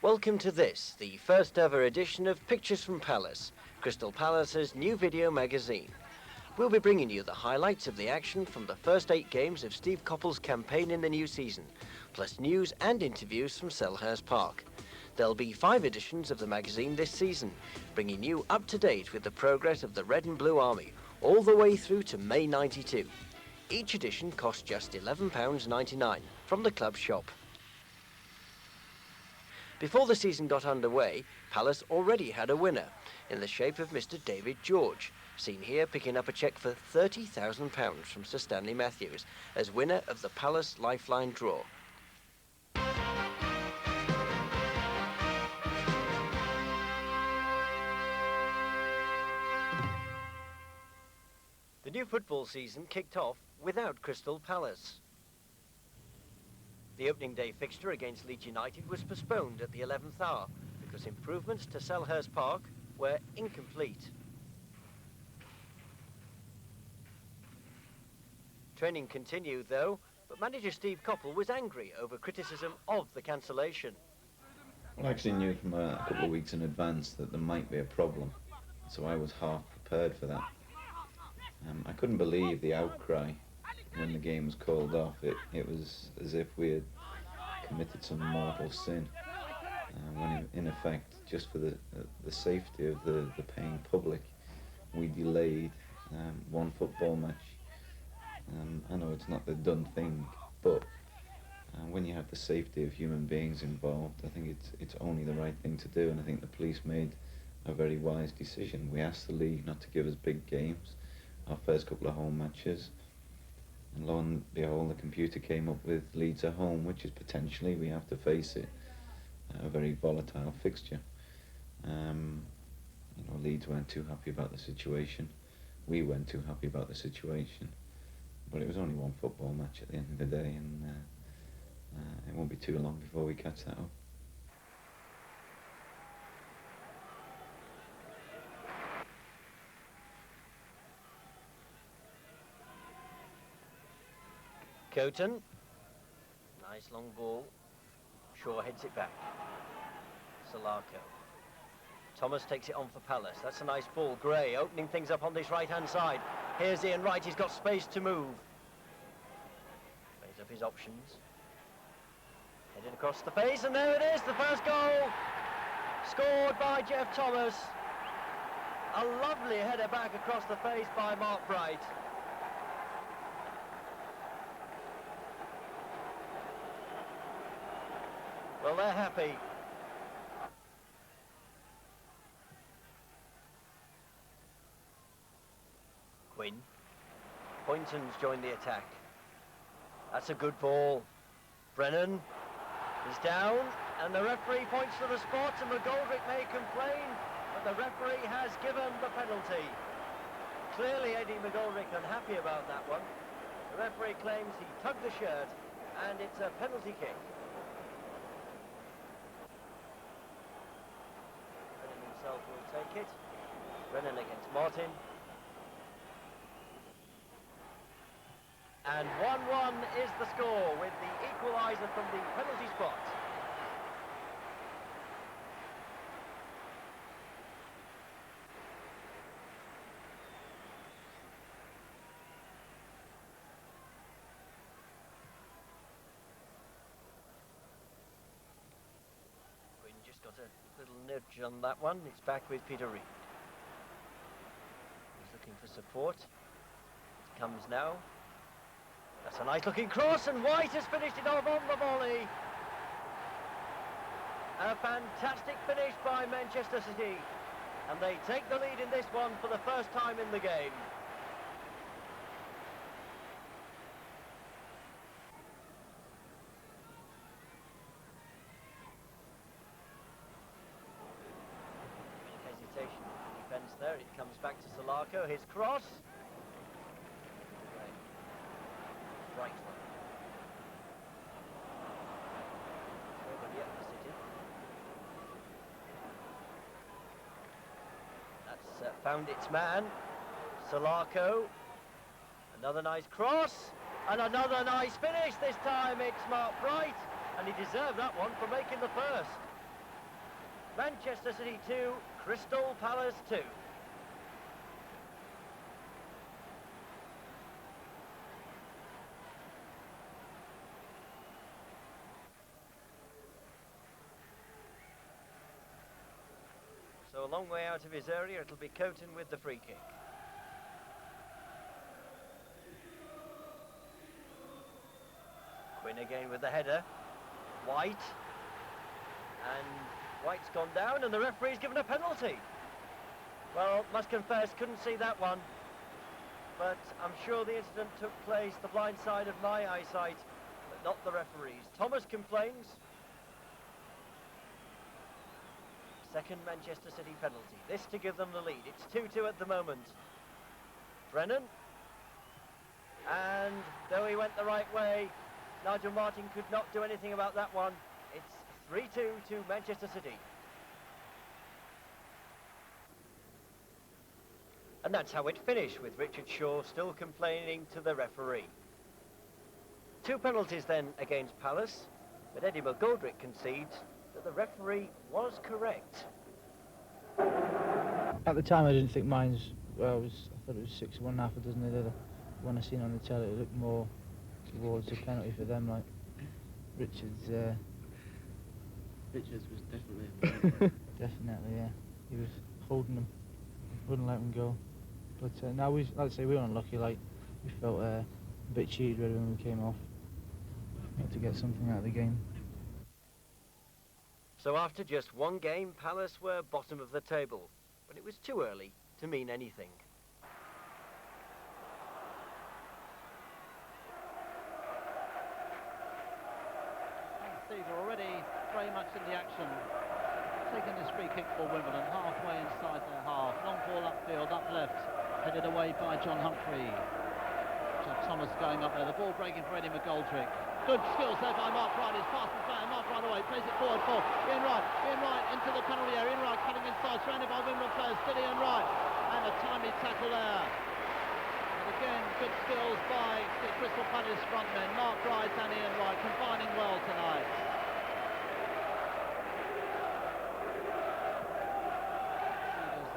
Welcome to this, the first ever edition of Pictures from Palace, Crystal Palace's new video magazine. We'll be bringing you the highlights of the action from the first 8 games of Steve Coppell's campaign in the new season, plus news and interviews from Selhurst Park. There'll be 5 editions of the magazine this season, bringing you up to date with the progress of the Red and Blue Army, all the way through to May '92. Each edition costs just £11.99 from the club shop. Before the season got underway, Palace already had a winner, in the shape of Mr. David George, seen here picking up a cheque for £30,000 from Sir Stanley Matthews, as winner of the Palace Lifeline draw. The new football season kicked off without Crystal Palace. The opening day fixture against Leeds United was postponed at the 11th hour because improvements to Selhurst Park were incomplete. Training continued though, but manager Steve Coppell was angry over criticism of the cancellation. Well, I actually knew from a couple of weeks in advance that there might be a problem, so I was half prepared for that. I couldn't believe the outcry when the game was called off. It was as if we had committed some mortal sin, when in effect, just for the safety of the paying public, we delayed one football match. I know it's not the done thing, but when you have the safety of human beings involved, I think it's only the right thing to do, and I think the police made a very wise decision. We asked the league not to give us big games, our first couple of home matches, and lo and behold, the computer came up with Leeds at home, which is potentially, we have to face it, a very volatile fixture. Leeds weren't too happy about the situation. We weren't too happy about the situation. But it was only one football match at the end of the day, and it won't be too long before we catch that up. Coton, nice long ball, Shaw heads it back, Salako, Thomas takes it on for Palace, that's a nice ball, Gray opening things up on this right hand side, here's Ian Wright, he's got space to move, weighs up his options, headed across the face, and there it is, the first goal, scored by Jeff Thomas, a lovely header back across the face by Mark Bright. Well, they're happy. Quinn. Poynton's joined the attack. That's a good ball. Brennan is down, and the referee points to the spot, and McGoldrick may complain, but the referee has given the penalty. Clearly, Eddie McGoldrick unhappy about that one. The referee claims he tugged the shirt, and it's a penalty kick. Will take it. Brennan against Martin. And 1-1 is the score with the equaliser from the penalty spot. Quinn just got a little nudge on that one. It's back with Peter Reid. He's looking for support. It comes now. That's a nice looking cross, and White has finished it off on the volley. A fantastic finish by Manchester City, and they take the lead in this one for the first time in the game. Defence there, it comes back to Salako, his cross. Right one. Nobody at the City. That's found its man. Salako. Another nice cross. And another nice finish. This time it's Mark Bright. And he deserved that one for making the first. Manchester City 2, Crystal Palace 2. So a long way out of his area, it'll be Coton with the free kick. Quinn again with the header. White. And White's gone down and the referee's given a penalty. Well, must confess, couldn't see that one. But I'm sure the incident took place the blind side of my eyesight, but not the referee's. Thomas complains. Second Manchester City penalty. This to give them the lead. It's 2-2 at the moment. Brennan. And though he went the right way, Nigel Martin could not do anything about that one. It's 3-2 to Manchester City. And that's how it finished, with Richard Shaw still complaining to the referee. 2 penalties then against Palace, but Eddie McGoldrick concedes that the referee was correct. At the time I didn't think mine's, well, I thought it was 6-1, half a dozen of the other. When I seen on the telly, it looked more towards a penalty for them, like Richards was definitely a penalty. Definitely, yeah. He was holding them, wouldn't let them go. But now like I say, we were unlucky. Like we felt a bit cheated really when we came off. We had to get something out of the game. So after just one game, Palace were bottom of the table, but it was too early to mean anything. Steve are already very much in the action, taking this free kick for Wimbledon, halfway inside their half. Long ball upfield, up left, headed away by John Humphrey. Jeff Thomas going up there, the ball breaking for Eddie McGoldrick. Good skills there by Mark Wright, he's fast and flat, Mark Wright away, plays it forward for Ian Wright into the penalty area, Ian Wright cutting inside, surrounded by Wimbledon players, still Ian Wright, and a timely tackle there. And again, good skills by the Crystal Palace frontmen, Mark Wright and Ian Wright, combining well tonight.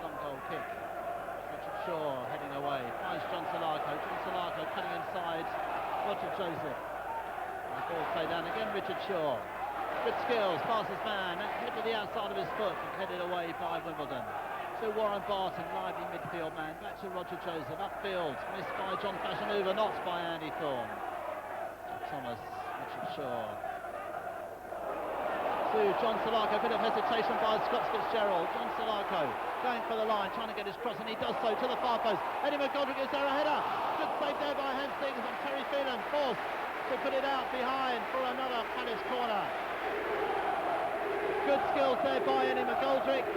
Long goal kick. Richard Shaw heading away, finds John Salako, cutting inside, Roger Joseph. The ball played down again, Richard Shaw. Good skills, passes man, hit to the outside of his foot and headed away by Wimbledon. To Warren Barton, lively midfield man, back to Roger Joseph, upfield, missed by John Fashionuva, not by Andy Thorne. Thomas, Richard Shaw. To John Salako, a bit of hesitation by Scott Fitzgerald. John Salako going for the line, trying to get his cross, and he does so to the far post. Eddie McGoldrick is there, a header. Good save there by Hastings, and Terry Phelan forced to put it out behind for another Palace corner. Good skills there by Eddie McGoldrick.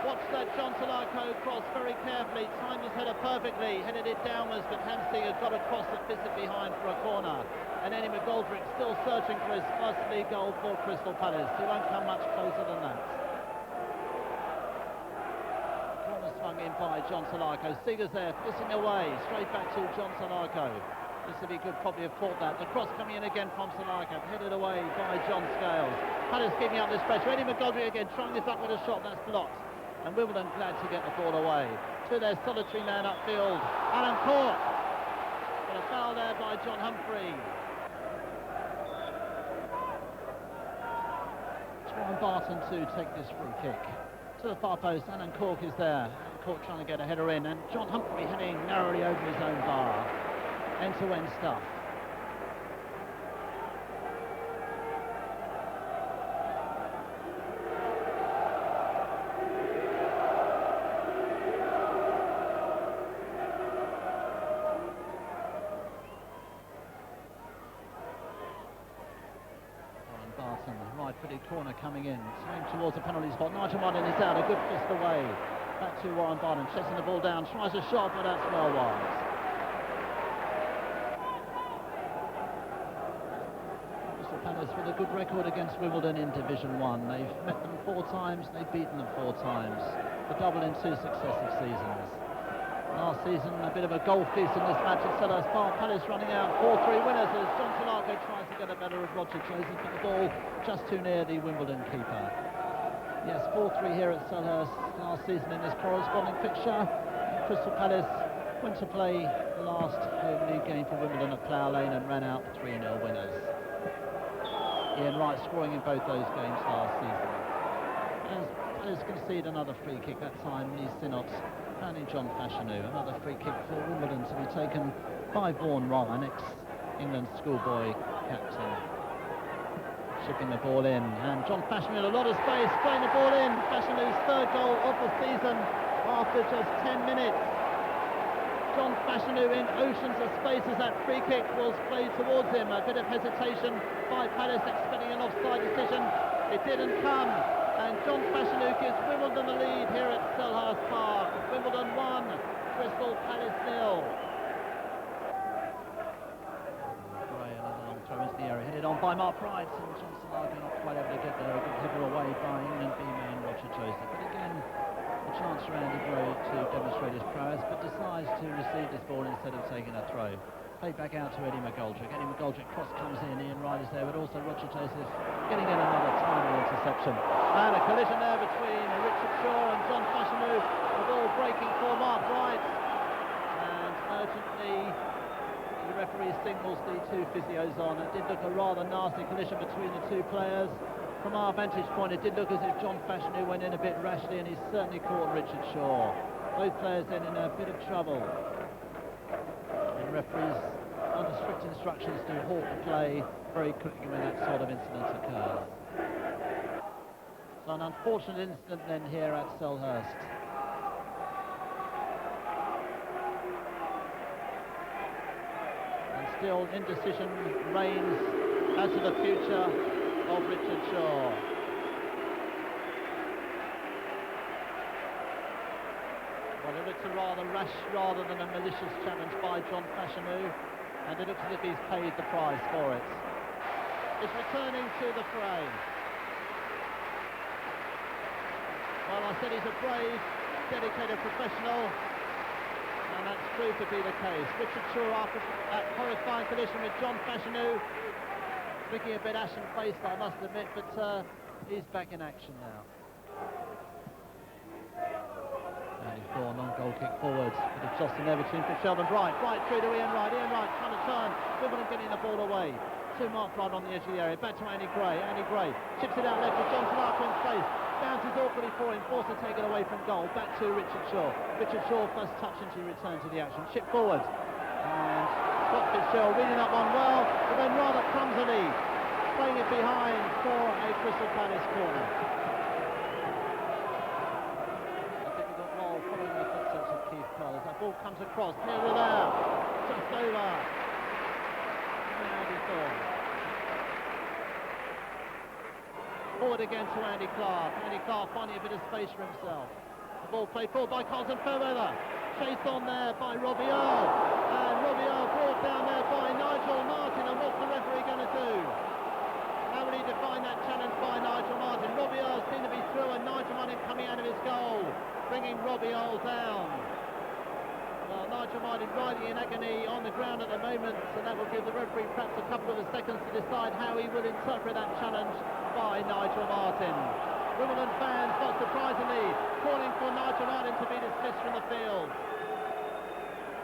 Watched that John Salako cross very carefully, timed his header perfectly, headed it downwards, but Hampstead had got a cross that fits it behind for a corner. And Eddie McGoldrick still searching for his first league goal for Crystal Palace. He won't come much closer than that. Corner swung in by John Salako. Seeger's there, flicking away, straight back to John Salako. This would be good, probably have caught that. The cross coming in again from Salako, headed away by John Scales. Palace keeping up this pressure. Eddie McGoldrick again, trying his luck with a shot, that's blocked. And Wimbledon glad to get the ball away. To their solitary man upfield, Alan Court. But a foul there by John Humphrey. Warren Barton to take this free kick. To the far post, Alan Cork is there. Alan Cork trying to get a header in, and John Humphrey heading narrowly over his own bar. End-to-end stuff. Barton, right footed corner coming in, swing towards the penalty spot. Nigel Martin is down, a good fist away. Back to Warren Barton, chasing the ball down, tries a shot, but that's well wide. Crystal Palace with a good record against Wimbledon in Division 1. They've met them 4 times, they've beaten them 4 times. The double in 2 successive seasons. Last season, a bit of a goal feast in this match at Selhurst Park. Palace running out 4-3 winners as John Salako tries to get a better of Roger Joseph, but the ball just too near the Wimbledon keeper. Yes, 4-3 here at Selhurst last season in this corresponding fixture. Crystal Palace went to play the last home league game for Wimbledon at Plough Lane and ran out 3-0 winners. Ian Wright scoring in both those games last season. As Palace concede another free kick, that time Lee Sinnott finding John Fashanu. Another free kick for Wimbledon to be taken by Vaughan Ryan, ex-England schoolboy captain. Chipping the ball in, and John Fashanu in a lot of space, playing the ball in. Fashanu's third goal of the season after just 10 minutes. John Fashanu in oceans of space as that free kick was played towards him. A bit of hesitation by Palace, expecting an offside decision. It didn't come, and John Fashanu gives Wimbledon the lead here at Selhurst Park. Wimbledon 1, Crystal Palace 0. Into the area, headed on by Mark Price, and John Salako not quite able to get there. A good header away by England B-man Roger Joseph. But again, a chance for Andy Gray to demonstrate his prowess, but decides to receive this ball instead of taking a throw. Played back out to Eddie McGoldrick. Eddie McGoldrick cross comes in, Ian Wright is there, but also Roger Joseph getting in another timely interception. And a collision there between Richard Shaw and John Fashanu. The ball breaking for Mark Wright. And urgently, the referee signals the two physios on. It did look a rather nasty collision between the two players. From our vantage point, it did look as if John Fashanu went in a bit rashly, and he certainly caught Richard Shaw. Both players then in a bit of trouble. And referees under strict instructions to halt the play very quickly when that sort of incident occurs. So an unfortunate incident then here at Selhurst. Still indecision reigns as to the future of Richard Shaw. Well, it looks a rather rash rather than a malicious challenge by John Fashanu, and it looks as if he's paid the price for it. It's returning to the fray. Well, I said he's a brave, dedicated professional, and that's proved to be the case. Richard Shaw, after that horrifying collision with John Fashanu, looking a bit ashen-faced, I must admit, but he's back in action now. And he's drawn on goal kick forwards. Bit of jostling there between Fitzgerald and Wright. Right through to Ian Wright. Ian Wright trying to turn. Wimbledon getting the ball away. To Mark Wright on the edge of the area. Back to Andy Gray. Andy Gray chips it out left to John Salako in space. Bounces awkwardly for him, forced to take it away from goal. Back to Richard Shaw. Richard Shaw first touch into return to the action. Chip forward. And Scott Fitzgerald reading that one well, but then rather clumsily playing it behind for a Crystal Palace corner. I think we've got Wall following the footsteps of Keith Cole. That ball comes across, nearly there, just over. Andy Thorne. Forward again to Andy Clark. Andy Clark finding a bit of space for himself. The ball played forward by Carlton Fairweather. Chased on there by Robbie Earle. And Robbie Earle brought down there by Nigel Martin. And what's the referee going to do? How will he define that challenge by Nigel Martin? Robbie Earle seemed to be through, and Nigel Martin coming out of his goal, bringing Robbie Earle down. Well, Nigel Martin riding in agony on the ground at the moment, and that will give the referee perhaps a couple of seconds to decide how he will interpret that challenge by Nigel Martin. Wimbledon fans, not surprisingly, calling for Nigel Martin to be dismissed from the field.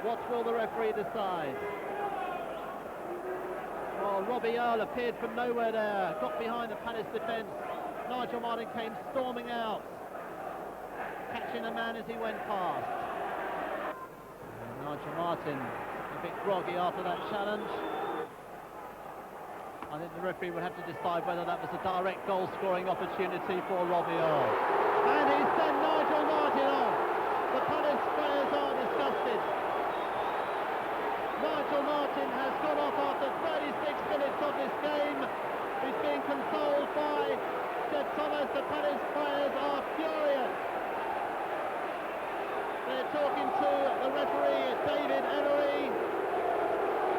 What will the referee decide? Well, Robbie Earle appeared from nowhere there, got behind the Palace defence. Nigel Martin came storming out, catching a man as he went past. And Nigel Martin a bit groggy after that challenge. I think the referee would have to decide whether that was a direct goal-scoring opportunity for Robbie Earle. And he sent Nigel Martin off. The Palace players are disgusted. Nigel Martin has gone off after 36 minutes of this game. He's being consoled by Sir Thomas. The Palace players are furious. They're talking to the referee, David Emery.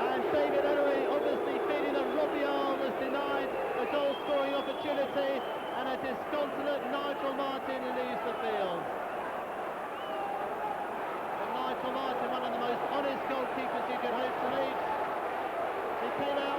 And David Emery obviously feeling that Robbie Earle was denied a goal-scoring opportunity, and a disconsolate Nigel Martin leaves the field. But Nigel Martin, one of the most honest goalkeepers you could hope to meet, he came out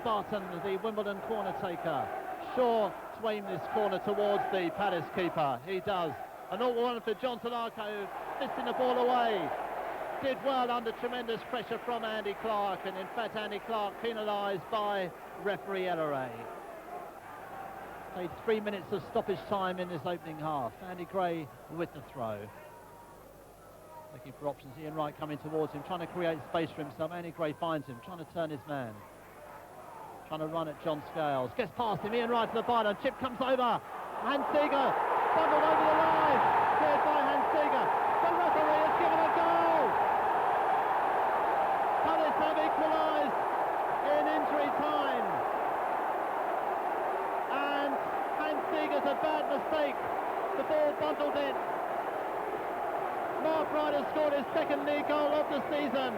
Barton, the Wimbledon corner taker, sure to aim this corner towards the Palace keeper. He does. An awful one for John Salako, fisting the ball away. Did well under tremendous pressure from Andy Clark, and in fact Andy Clark penalised by referee Elleray. Played 3 minutes of stoppage time in this opening half. Andy Gray with the throw. Looking for options. Ian Wright coming towards him, trying to create space for himself. Andy Gray finds him, trying to turn his man. Trying to run at John Scales. Gets past him, Ian Wright to the byline. Chip comes over. Hans Seeger bundled over the line. Cleared by Hans Seeger. The referee has given a goal. Palace have equalised in injury time. And Hans Seeger's a bad mistake. The ball bundled in. Mark Wright has scored his second league goal of the season.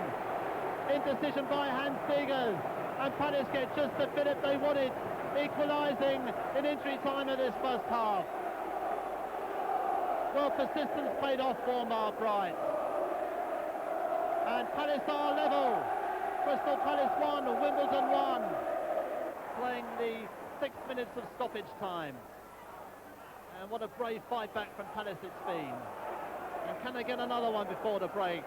Indecision by Hans Seegers, and Palace get just the finish they wanted, equalising in injury time of this first half. Well, persistence paid off for Mark Wright. And Palace are level. Crystal Palace 1, Wimbledon 1. Playing the 6 minutes of stoppage time. And what a brave fight back from Palace it's been. And can they get another one before the break?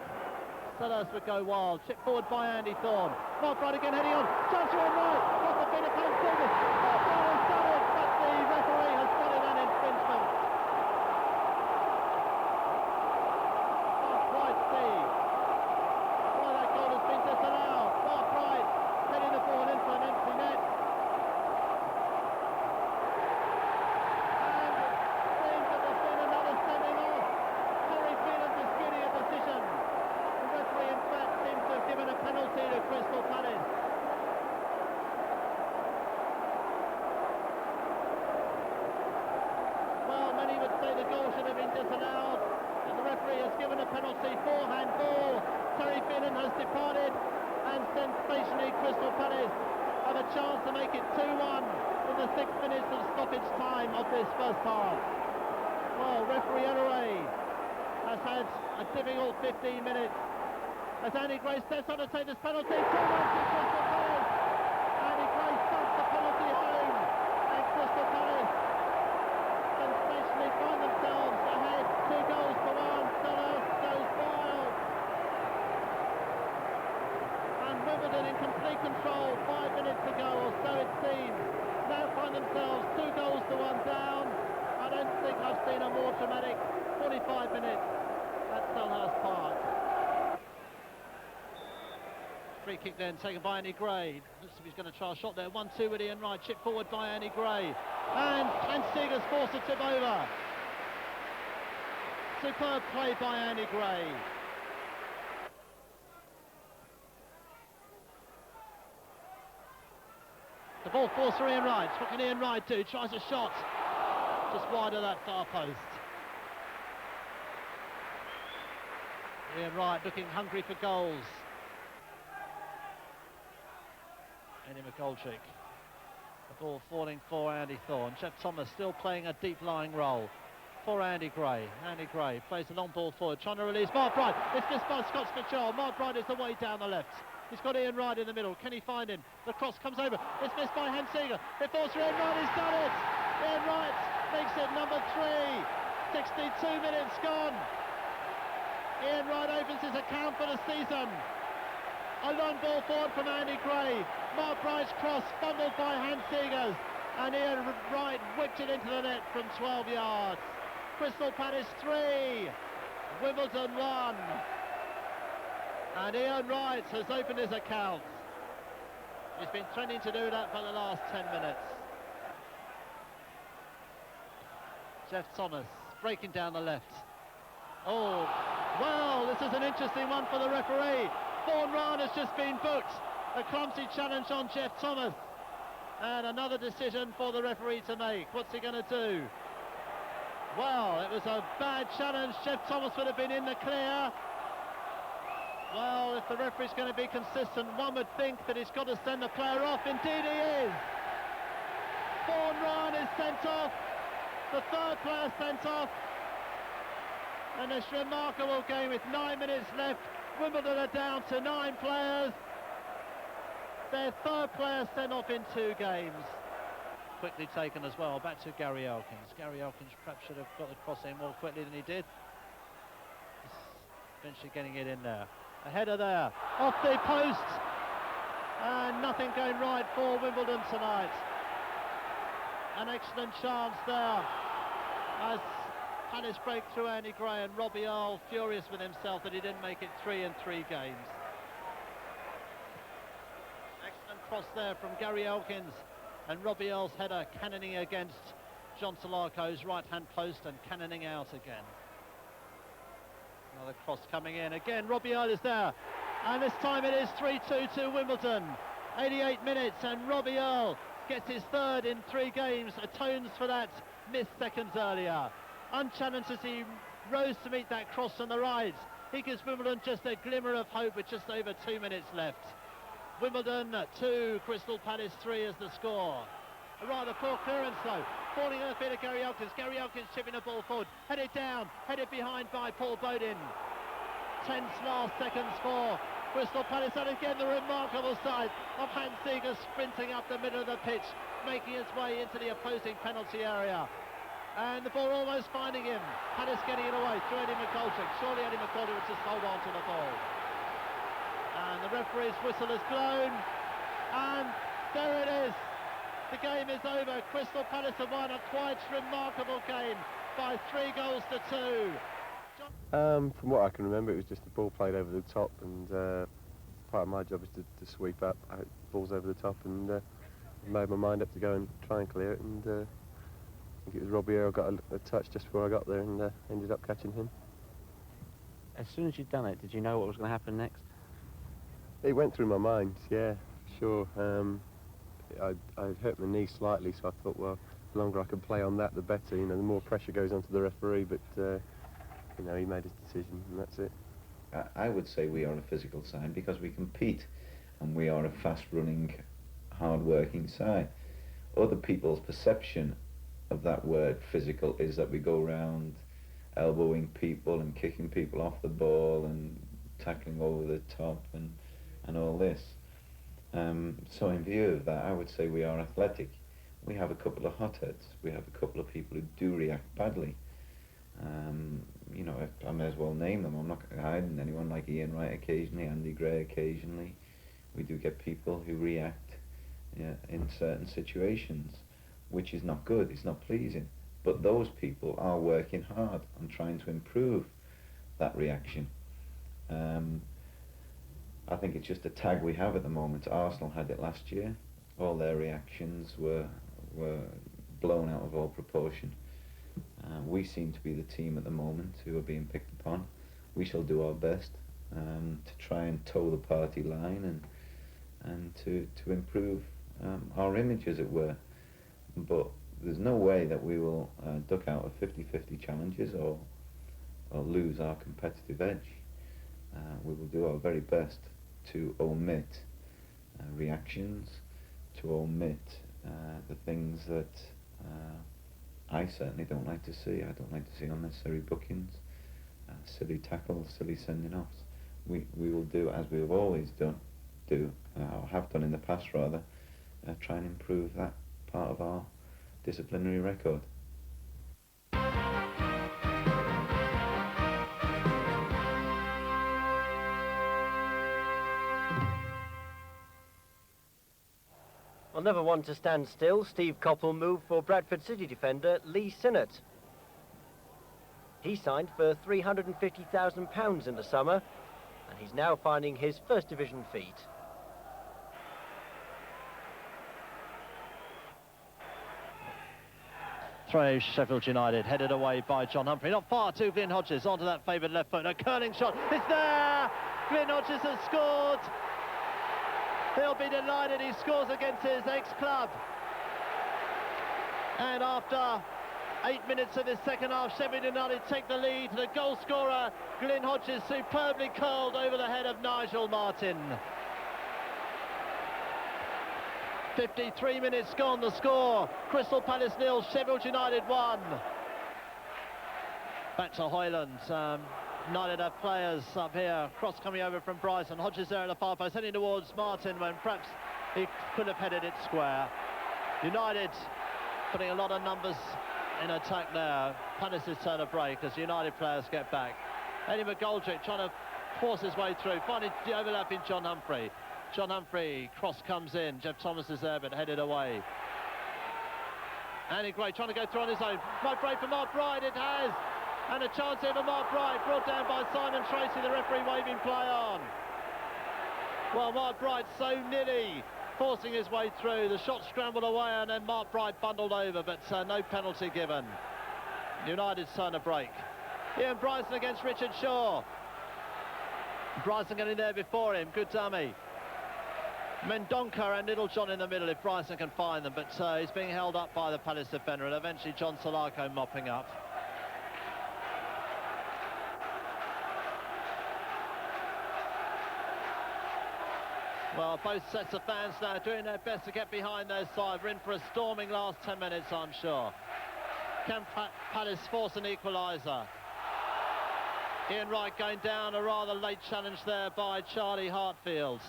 Sellers would go wild. Chip forward by Andy Thorne. Mark Wright again heading on. Chance to right. Got the bit of Hans Seeger. Mark Wright has done it, but the referee has spotted an infringement. Can't quite see why that goal has been disallowed. Mark Wright heading the ball into an empty net. And it seems that there's been another sending off. Disputing a decision. The referee in fact seems to have given a penalty to Crystal Palace. Well, many would say the goal should have been disallowed, but the referee has given a penalty for handball. Terry Finnan has departed, and sensationally Crystal Palace have a chance to make it 2-1 in the 6 minutes of stoppage time of this first half. Well, referee Elleray has had a difficult 15 minutes as Andy Gray steps on to take this penalty. 2-1 to Crystal Palace. Andy Gray stumps the penalty home, and Crystal Palace sensationally find themselves ahead 2 goals to 1. Sellers goes wild. And Wimbledon in complete control 5 minutes ago, or so it seems. Now find themselves 2 goals to 1 down. I don't think I've seen a more dramatic 45 minutes at Selhurst Park. Free kick then taken by Andy Gray. Looks as if he's going to try a shot there. 1-2 with Ian Wright. Chip forward by Andy Gray. And Seeger's forced to tip over. Superb play by Andy Gray. The ball forced for Ian Wright. What can Ian Wright do? Tries a shot. Just wide of that far post. Ian Wright looking hungry for goals. Andy McGoldrick. The ball falling for Andy Thorne. Jeff Thomas still playing a deep lying role for Andy Gray. Andy Gray plays the long ball forward, trying to release Mark Wright. It's missed by Scott Fitzgerald. Mark Wright is the way down the left. He's got Ian Wright in the middle. Can he find him? The cross comes over. It's missed by Hans Seeger. It falls for Ian Wright. He's done it. Ian Wright makes it number 3. 62 minutes gone. Ian Wright opens his account for the season. A long ball forward from Andy Gray. Mark Wright's cross fumbled by Hans Seegers, and Ian Wright whipped it into the net from 12 yards. Crystal Palace 3, Wimbledon 1. And Ian Wright has opened his account. He's been trending to do that for the last 10 minutes. Jeff Thomas breaking down the left. Oh, well, this is an interesting one for the referee. Vaughan Ryan has just been booked. A clumsy challenge on Jeff Thomas. And another decision for the referee to make. What's he going to do? Well, it was a bad challenge. Jeff Thomas would have been in the clear. Well, if the referee's going to be consistent, one would think that he's got to send the player off. Indeed he is. Vaughan Ryan is sent off. The third player sent off. And this remarkable game with 9 minutes left. Wimbledon are down to 9 players. Their third player sent off in 2 games. Quickly taken as well, back to Gary Elkins. Gary Elkins perhaps should have got the cross in more quickly than he did. He's eventually getting it in there. A header there, off the post, and nothing going right for Wimbledon tonight. An excellent chance there as Palace break through Andy Gray, and Robbie Earle furious with himself that he didn't make it 3 in 3 games. Excellent cross there from Gary Elkins, and Robbie Earle's header cannoning against John Salako's right-hand post and cannoning out again. Another cross coming in. Again, Robbie Earle is there. And this time it is 3-2 to Wimbledon. 88 minutes, and Robbie Earle gets his 3rd in 3 games, atones for that missed seconds earlier. Unchallenged as he rose to meet that cross on the right. He gives Wimbledon just a glimmer of hope with just over 2 minutes left. Wimbledon 2, Crystal Palace 3 is the score. A rather poor clearance though, falling at the feet of Gary Elkins. Gary Elkins chipping the ball forward, headed down, headed behind by Paul Bodin. Tense last seconds for Crystal Palace, and again the remarkable sight of Hans Seeger sprinting up the middle of the pitch, making his way into the opposing penalty area. And the ball almost finding him. Palace getting it away through Eddie McCulloch. Surely Eddie McCulloch would just hold on to the ball. And the referee's whistle has blown, and there it is. The game is over. Crystal Palace have won a quite remarkable game by 3 goals to 2. From what I can remember, it was just the ball played over the top, and part of my job is to sweep up balls over the top, and made my mind up to go and try and clear it, and I think it was Robbie Earle got a touch just before I got there, and ended up catching him. As soon as you'd done it, did you know what was going to happen next? It went through my mind, yeah, sure. I'd hurt my knee slightly, so I thought, well, the longer I can play on that, the better. You know, the more pressure goes onto the referee, but, you know, he made his decision, and that's it. I would say we are a physical side because we compete, and we are a fast-running, hard-working side. Other people's perception of that word physical is that we go around elbowing people and kicking people off the ball and tackling over the top and all this. So in view of that, I would say we are athletic. We have a couple of hotheads. We have a couple of people who do react badly. You know, I may as well name them. I'm not hiding anyone, like Ian Wright occasionally, Andy Gray occasionally. We do get people who react in certain situations, which is not good, it's not pleasing. But those people are working hard on trying to improve that reaction. I think it's just a tag we have at the moment. Arsenal had it last year. All their reactions were blown out of all proportion. We seem to be the team at the moment who are being picked upon. We shall do our best to try and toe the party line and to improve our image, as it were. But there's no way that we will duck out of 50-50 challenges or lose our competitive edge. We will do our very best to omit reactions, to omit the things that I certainly don't like to see. I don't like to see unnecessary bookings, silly tackles, silly sending offs. We will do as we have always done, or have done in the past rather, try and improve that part of our disciplinary record. Well, never one to stand still, Steve Coppell moved for Bradford City defender Lee Sinnott. He signed for £350,000 in the summer, and he's now finding his first division feet. Throw Sheffield United, headed away by John Humphrey. Not far to Glyn Hodges, onto that favoured left foot. A curling shot, it's there! Glyn Hodges has scored. He'll be delighted he scores against his ex-club. And after 8 minutes of this second half, Sheffield United take the lead. The goal scorer, Glyn Hodges, superbly curled over the head of Nigel Martin. 53 minutes gone, the score. Crystal Palace 0, Sheffield United 1. Back to Hoyland. United have players up here. Cross coming over from Bryson. Hodges there at the far post, heading towards Martin when perhaps He could have headed it square. United putting a lot of numbers in attack now. Palace's turn of break as United players get back. Eddie McGoldrick trying to force his way through, finding the overlap in John Humphrey. John Humphrey, cross comes in. Jeff Thomas is there, but headed away. Andy Gray trying to go through on his own. Might break for Mark Bright, it has. And a chance here for Mark Bright, brought down by Simon Tracy, the referee waving play on. Well, Mark Bright so nearly forcing his way through. The shot scrambled away and then Mark Bright bundled over, but no penalty given. United's turn to break. Ian Bryson against Richard Shaw. Bryson getting there before him, good dummy. Mendonca and Little John in the middle if Bryson can find them, but he's being held up by the Palace defender, and eventually John Salako mopping up. Well, both sets of fans now doing their best to get behind their side. We're in for a storming last 10 minutes, I'm sure. Can Palace force an equaliser? Ian Wright going down, a rather late challenge there by Charlie Hartfield.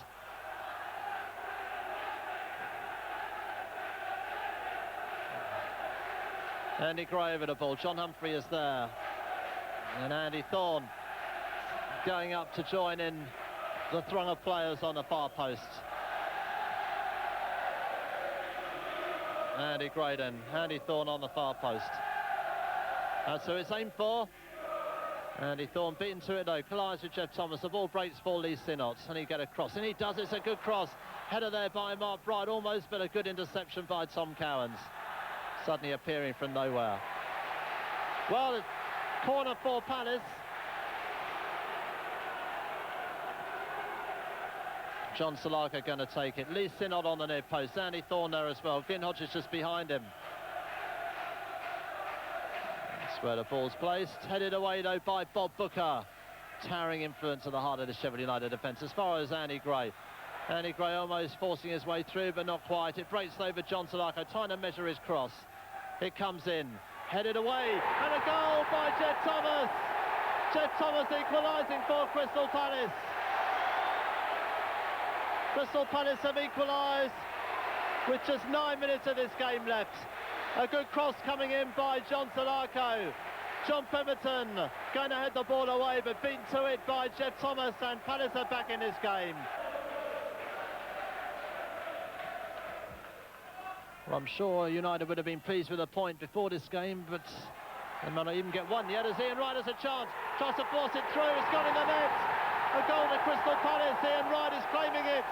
Andy Gray over the ball. John Humphrey is there. And Andy Thorne going up to join in the throng of players on the far post. Andy Gray then. Andy Thorne on the far post. So it's aimed for. Andy Thorne beaten to it though. Collides with Jeff Thomas. The ball breaks for Lee Sinnott. And he get a cross. And he does. It's a good cross. Header there by Mark Bright. Almost, but a good interception by Tom Cowans. Suddenly appearing from nowhere. Well, corner for Palace. John Salako going to take it. Lee Sinnott on the near post. Andy Thorne there as well. Glyn Hodges just behind him. That's where the ball's placed. Headed away though by Bob Booker. Towering influence at the heart of the Sheffield United defence as far as Andy Gray. Andy Gray almost forcing his way through, but not quite. It breaks over John Salako, trying to measure his cross. It comes in, headed away, and a goal by Jeff Thomas. Jeff Thomas equalising for Crystal Palace. Crystal Palace have equalised with just 9 minutes of this game left. A good cross coming in by John Salako. John Pemberton going to head the ball away, but beaten to it by Jeff Thomas, and Palace are back in this game. Well, I'm sure United would have been pleased with a point before this game, but they might not even get one yet as Ian Wright has a chance. Tries to force it through, it's gone in the net. A goal to Crystal Palace, Ian Wright is claiming it.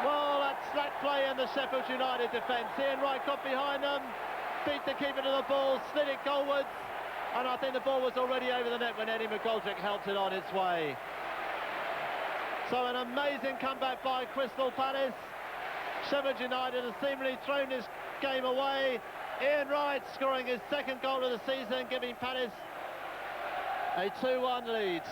Well, that's slack play in the Sheffield United defence. Ian Wright got behind them, beat the keeper to the ball, slid it goalwards, and I think the ball was already over the net when Eddie McGoldrick helped it on its way. So an amazing comeback by Crystal Palace. Sheffield United has seemingly thrown this game away. Ian Wright scoring his second goal of the season, giving Palace a 2-1 lead.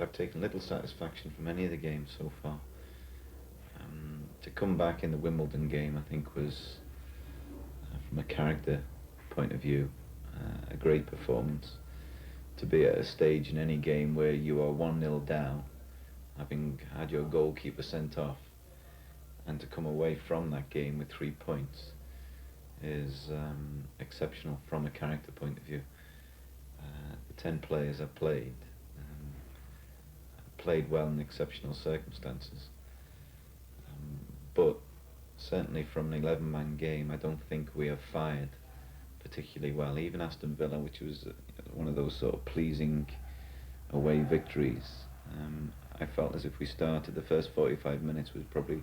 I've taken little satisfaction from any of the games so far. To come back in the Wimbledon game, I think, was, from a character point of view, a great performance. To be at a stage in any game where you are 1-0 down, having had your goalkeeper sent off, and to come away from that game with 3 points is exceptional from a character point of view. The 10 players have played well in exceptional circumstances, but certainly from an 11-man game, I don't think we have fired particularly well. Even Aston Villa, which was one of those sort of pleasing away victories, I felt as if we started, the first 45 minutes was probably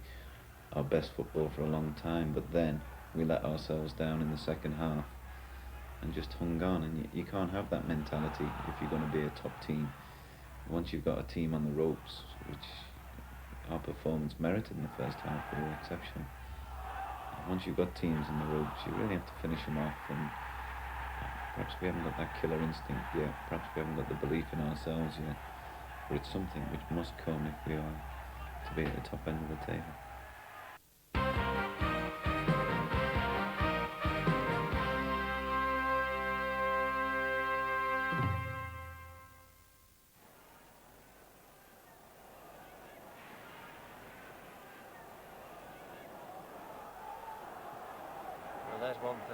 our best football for a long time, but then we let ourselves down in the second half and just hung on, and you can't have that mentality if you're going to be a top team. Once you've got a team on the ropes, which our performance merited in the first half, we were exceptional. Once you've got teams in the ropes, you really have to finish them off, and perhaps we haven't got that killer instinct yet, perhaps we haven't got the belief in ourselves yet, but it's something which must come if we are to be at the top end of the table.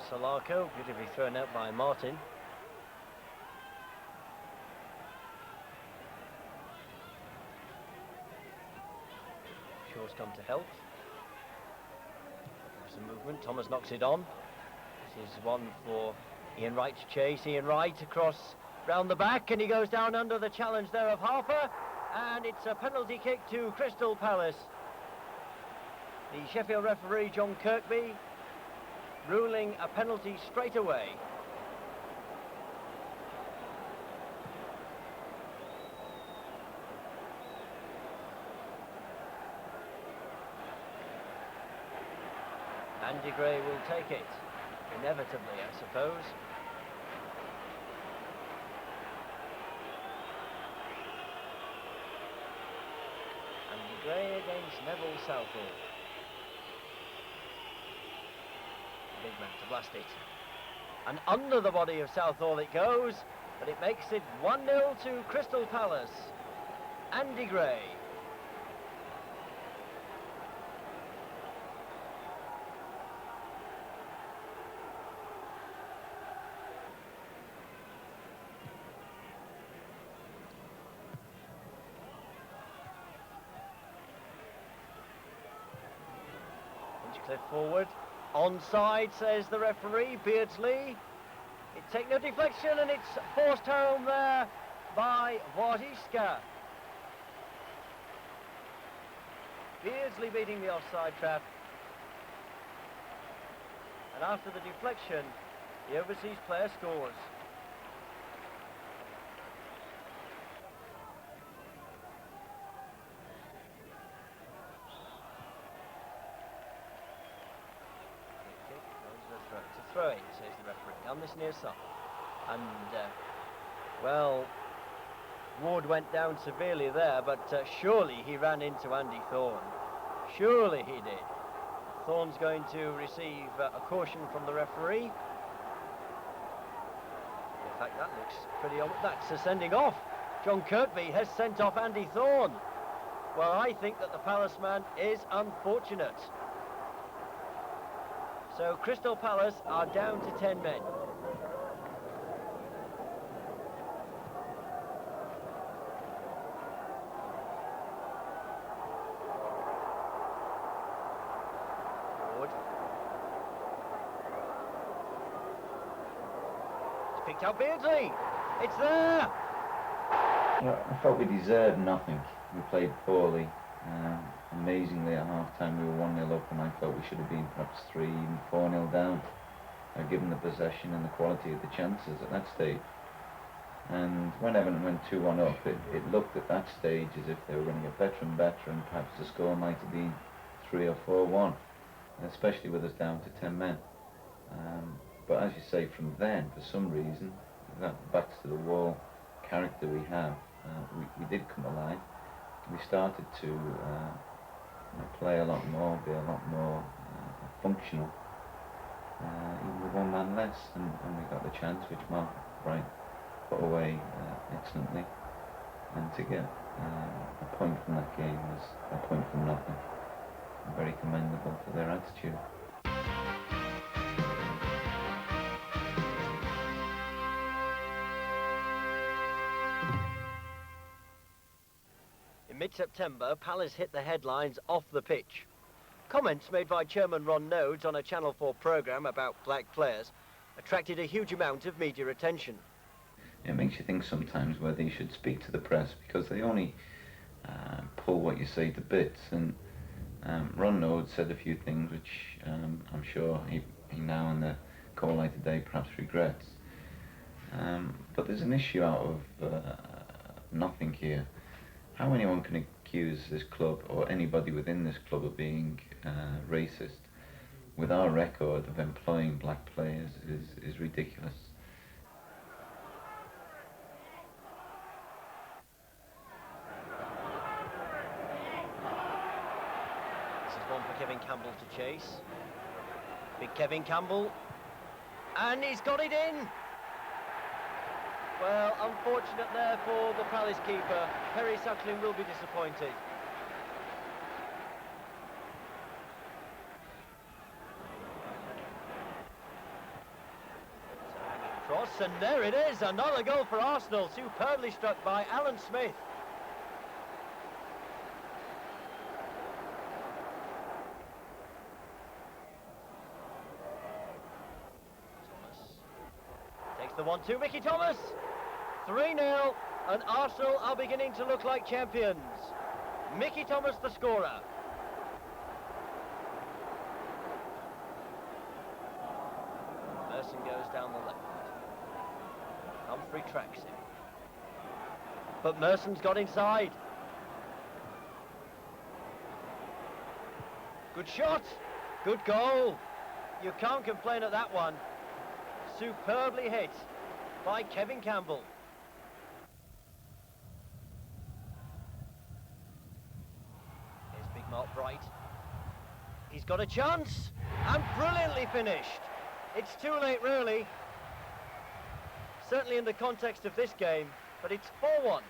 Salako, beautifully thrown out by Martin. Shaw's come to help. Some movement, Thomas knocks it on. This is one for Ian Wright to chase. Ian Wright across round the back, and he goes down under the challenge there of Harper, and it's a penalty kick to Crystal Palace. The Sheffield referee, John Kirkby, ruling a penalty straight away. Andy Gray will take it, inevitably, I suppose. Andy Gray against Neville Southall. Big man to blast it. And under the body of Southall it goes, but it makes it 1-0 to Crystal Palace. Andy Gray. Hinchcliffe forward. Onside, says the referee, Beardsley. It take no deflection, and it's forced home there by Wardishka. Beardsley beating the offside trap. And after the deflection, the overseas player scores. To throw it, says the referee, on this near side. And, well, Ward went down severely there, but surely he ran into Andy Thorne. Surely he did. Thorne's going to receive a caution from the referee. In fact, that looks pretty... That's a sending off. John Kirkby has sent off Andy Thorne. Well, I think that the Palace man is unfortunate. So Crystal Palace are down to 10 men. Ward. It's picked out Beardsley. It's there. Well, I felt we deserved nothing. We played poorly. Amazingly, at half-time we were 1-0 up, and I felt we should have been perhaps 3, even 4-0 down, given the possession and the quality of the chances at that stage. And when Everton went 2-1 up, it looked at that stage as if they were going to get better and better, and perhaps the score might have been 3 or 4-1, especially with us down to 10 men. But as you say, from then, for some reason, that backs to the wall character we have, we did come alive. We started to play a lot more, be a lot more functional, even with one man less, and we got the chance, which Mark Bright put away excellently, and to get a point from that game was a point from nothing. Very commendable for their attitude. Mid-September, Palace hit the headlines off the pitch. Comments made by Chairman Ron Nodes on a Channel 4 programme about black players attracted a huge amount of media attention. It makes you think sometimes whether you should speak to the press, because they only pull what you say to bits. And Ron Nodes said a few things which I'm sure he now in the call light today perhaps regrets. But there's an issue out of nothing here. How anyone can accuse this club or anybody within this club of being racist with our record of employing black players is ridiculous. This is one for Kevin Campbell to chase. Big Kevin Campbell. And he's got it in! Well, unfortunate there for the Palace keeper. Perry Suckling will be disappointed. and there it is, another goal for Arsenal, superbly struck by Alan Smith. Takes the 1-2, Mickey Thomas. 3-0, and Arsenal are beginning to look like champions. Mickey Thomas, the scorer. Merson goes down the left. Humphrey tracks him. But Merson's got inside. Good shot. Good goal. You can't complain at that one. Superbly hit by Kevin Campbell. Here's Big Mark Bright. He's got a chance, and brilliantly finished. It's too late, really. Certainly in the context of this game, but it's 4-1.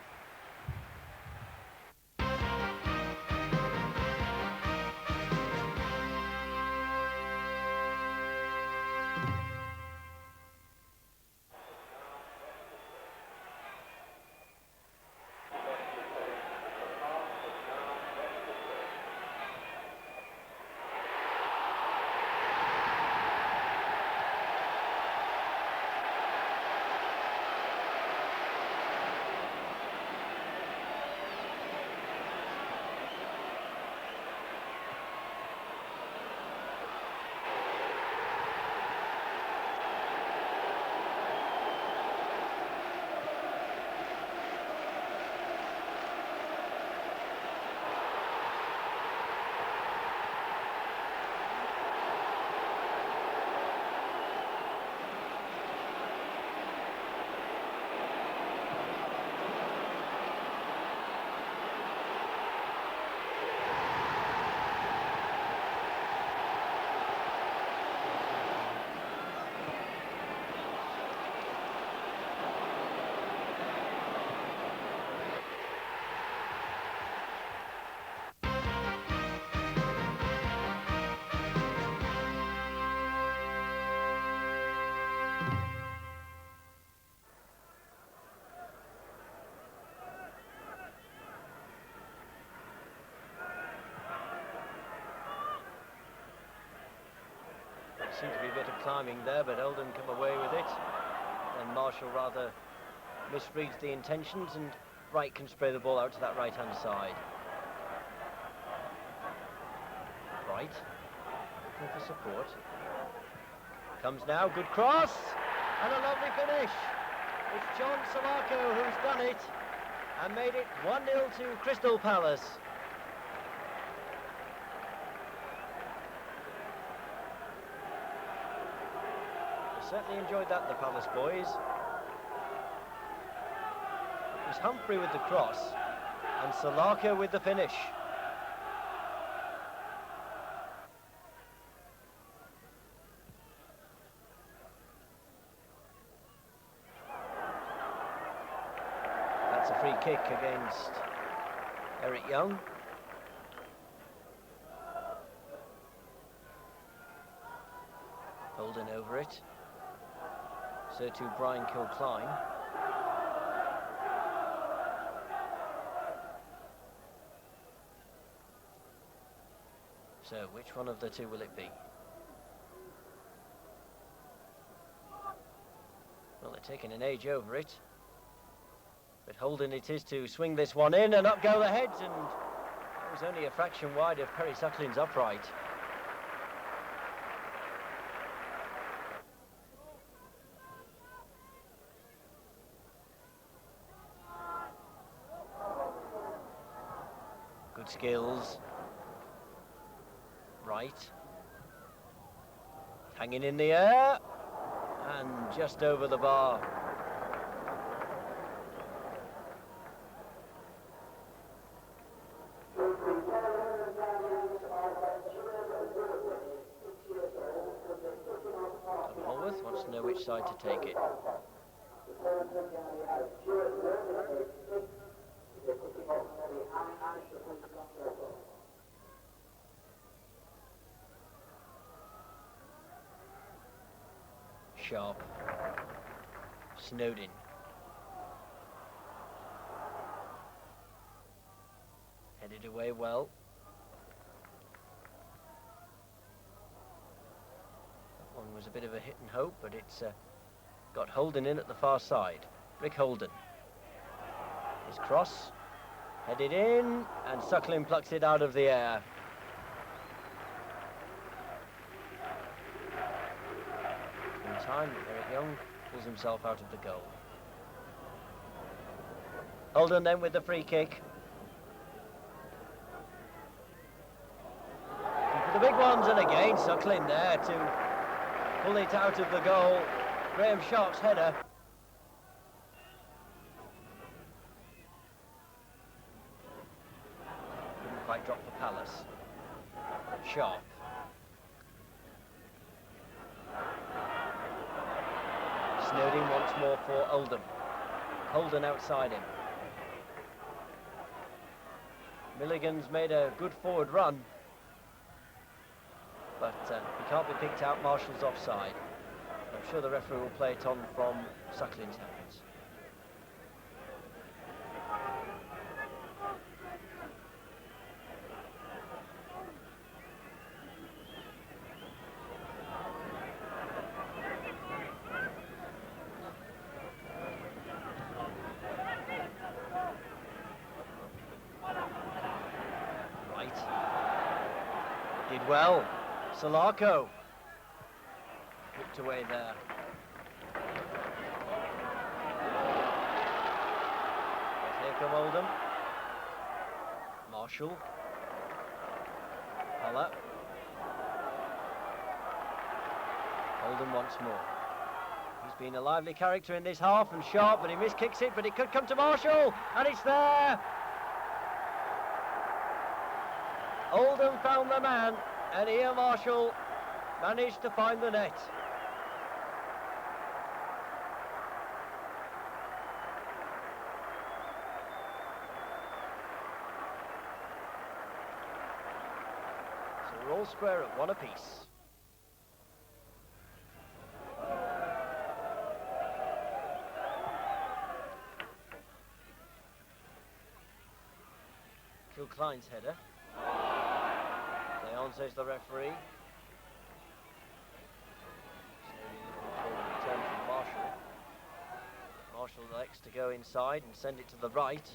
Seemed to be a bit of timing there, but Eldon come away with it. And Marshall rather misreads the intentions, and Bright can spray the ball out to that right-hand side. Bright, looking for support. Comes now, good cross, and a lovely finish. It's John Salako who's done it, and made it 1-0 to Crystal Palace. Certainly enjoyed that, the Palace boys. It was Humphrey with the cross and Salako with the finish. That's a free kick against Eric Young. Holden over it. So to Brian Kilcline. So which one of the two will it be? Well, they're taking an age over it. But Holden it is to swing this one in, and up go the heads, and it was only a fraction wide of Perry Sucklin's upright. Good skills. Right. Hanging in the air. And just over the bar. Holworth wants to know which side to take it. Sharp. Snowden. Headed away well. That one was a bit of a hit and hope, but it's got Holden in at the far side. Rick Holden. His cross. Headed in, and Suckling plucks it out of the air. In time, Eric Young pulls himself out of the goal. Holden then with the free kick. For the big ones, and again Suckling there to pull it out of the goal. Graham Sharp's header. Couldn't quite drop for Palace. Sharp. Snowden once more for Oldham. Holden outside him. Milligan's made a good forward run, but he can't be picked out. Marshall's offside. I'm sure the referee will play it on from Suckling's hands. Did well. Salako. Whipped away there. Here come Oldham. Marshall. Holler. Oldham once more. He's been a lively character in this half, and Sharp, but he miskicks it, but it could come to Marshall, and it's there! Oldham found the man, and Ian Marshall managed to find the net. So we're all square at one apiece. Kilcline's header. On, says the referee. Return from Marshall. Marshall likes to go inside and send it to the right.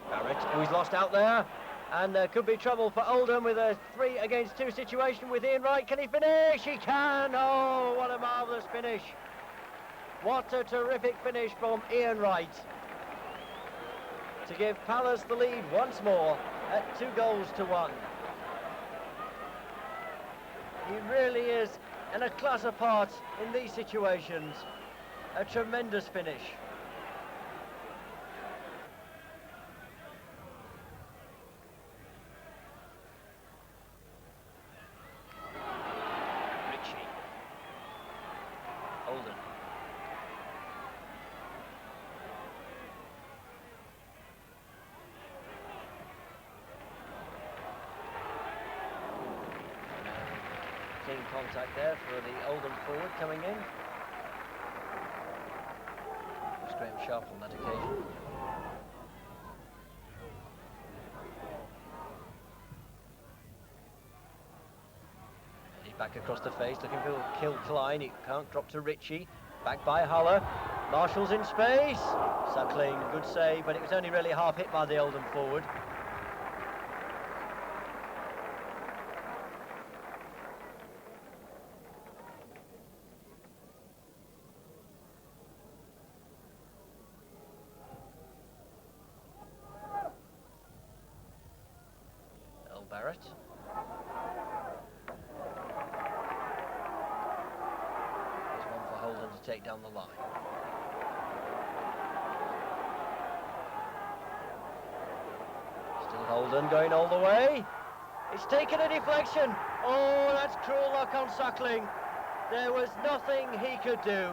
Barrett, who is lost out there, and there could be trouble for Oldham with a 3 against 2 situation with Ian Wright. Can he finish? He can! Oh, what a marvellous finish. What a terrific finish from Ian Wright to give Palace the lead once more at 2-1. He really is in a class apart in these situations. A tremendous finish. Ritchie. Holden. Clean contact there for the Oldham forward coming in. It was Graham Sharp on that occasion. He's back across the face, looking for Kilcline. It can't drop to Ritchie. Back by Haller. Marshall's in space. Suckling, good save, but it was only really half hit by the Oldham forward. Barrett. There's one for Holden to take down the line. Still Holden going all the way. It's taken a deflection. Oh, that's cruel luck on Suckling. There was nothing he could do.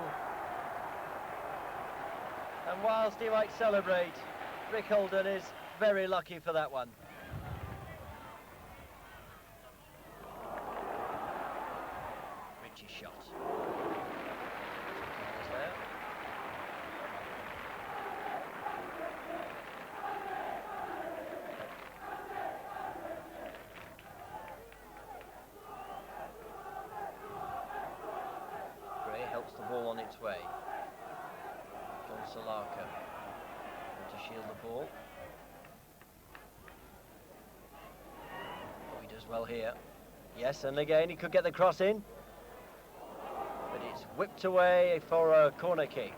And whilst he might celebrate, Rick Holden is very lucky for that one. shot. There. Gray helps the ball on its way. John Salako to shield the ball. Oh, he does well here. Yes, and again he could get the cross in, but it's whipped away for a corner kick.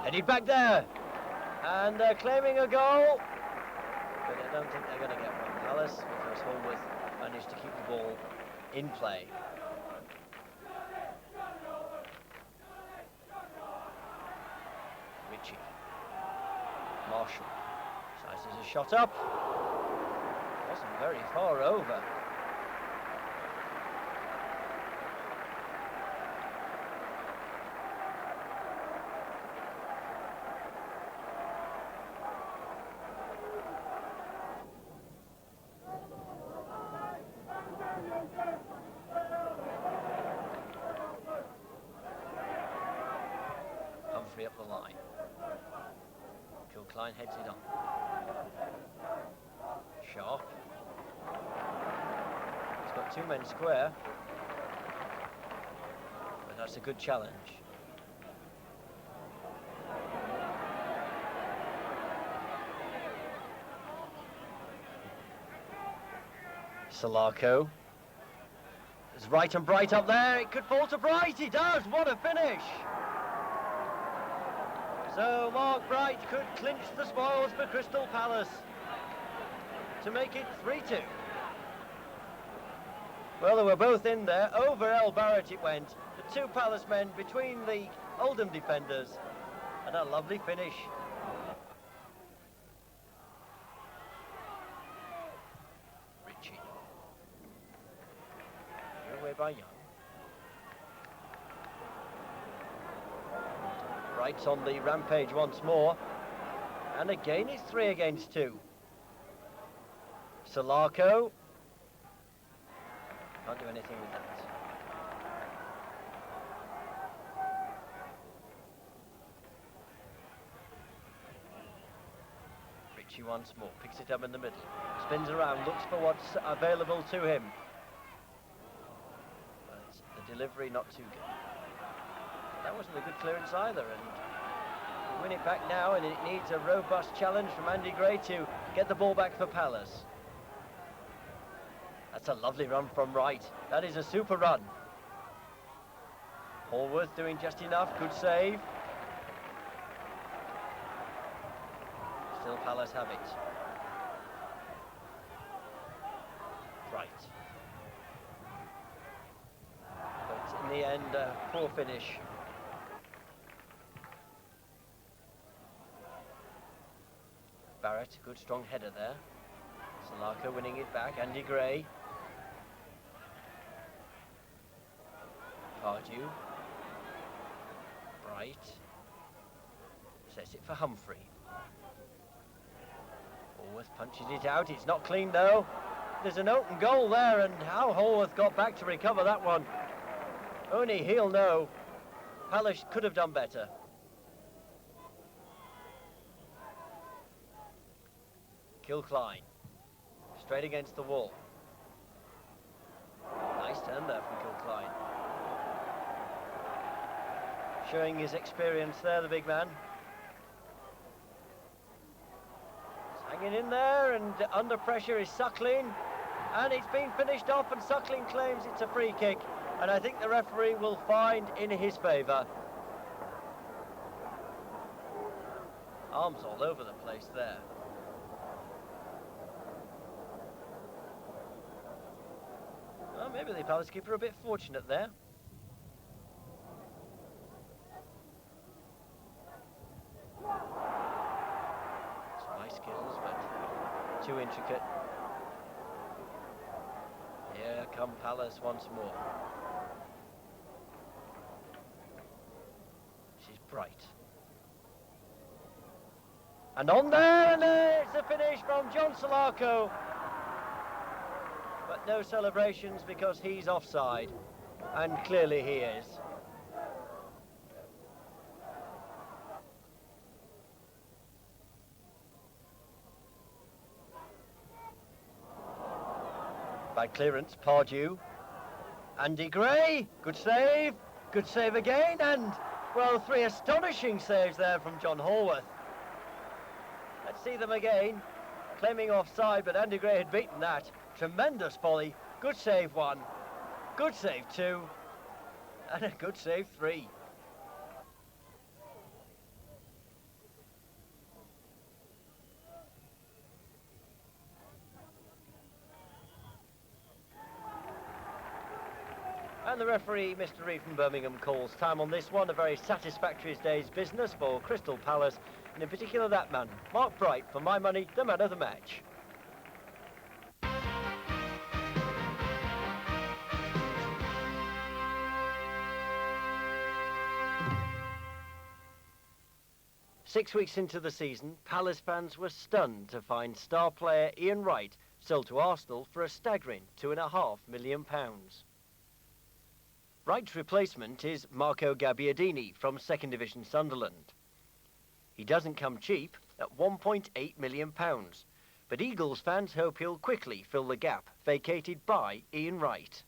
Headed back there, and they're claiming a goal, but I don't think they're going to get one. Palace, because Hallworth managed to keep the ball in play. Ritchie, Marshall, sizes a shot up, wasn't very far over. Up the line. Kilcline heads it on. Sharp. He's got two men square, but that's a good challenge. Salako is right and Bright up there. It could fall to Bright. He does. What a finish! So Mark Bright could clinch the spoils for Crystal Palace to make it 3-2. Well, they were both in there. Over El Barrett it went. The two Palace men between the Oldham defenders. And a lovely finish. Ritchie. Threw away by Young. Bright's on the rampage once more, and again it's 3 against 2. Salako can't do anything with that. Ritchie once more, picks it up in the middle, spins around, looks for what's available to him, but the delivery not too good. That wasn't a good clearance either, and we win it back now, and it needs a robust challenge from Andy Gray to get the ball back for Palace. That's a lovely run from Wright. That is a super run. Hallworth doing just enough, good save. Still Palace have it. Wright. But in the end, poor finish. Barrett, good strong header there. Salako winning it back. Andy Gray. Pardew. Bright. Sets it for Humphrey. Hallworth punches it out. It's not clean though. There's an open goal there, and how Hallworth got back to recover that one, only he'll know. Palace could have done better. Kilcline, straight against the wall. Nice turn there from Kilcline. Showing his experience there, the big man. He's hanging in there, and under pressure is Suckling. And it's been finished off, and Suckling claims it's a free kick. And I think the referee will find in his favour. Arms all over the place there. Well, maybe the Palace keeper a bit fortunate there. Spy skills, but too intricate. Here come Palace once more. She's bright. And on there, and it's a finish from John Salako. But no celebrations because he's offside. And clearly he is. Bad clearance, Pardew. Andy Gray, good save again, and, well, 3 astonishing saves there from John Hallworth. Let's see them again. Claiming offside, but Andy Gray had beaten that. Tremendous volley, good save 1, good save 2, and a good save 3. And the referee, Mr. Reeve from Birmingham, calls time on this one. A very satisfactory day's business for Crystal Palace, and in particular that man, Mark Bright, for my money, the man of the match. Six weeks into the season, Palace fans were stunned to find star player Ian Wright sold to Arsenal for a staggering £2.5 million. Wright's replacement is Marco Gabbiadini from 2nd Division Sunderland. He doesn't come cheap at £1.8 million, but Eagles fans hope he'll quickly fill the gap vacated by Ian Wright.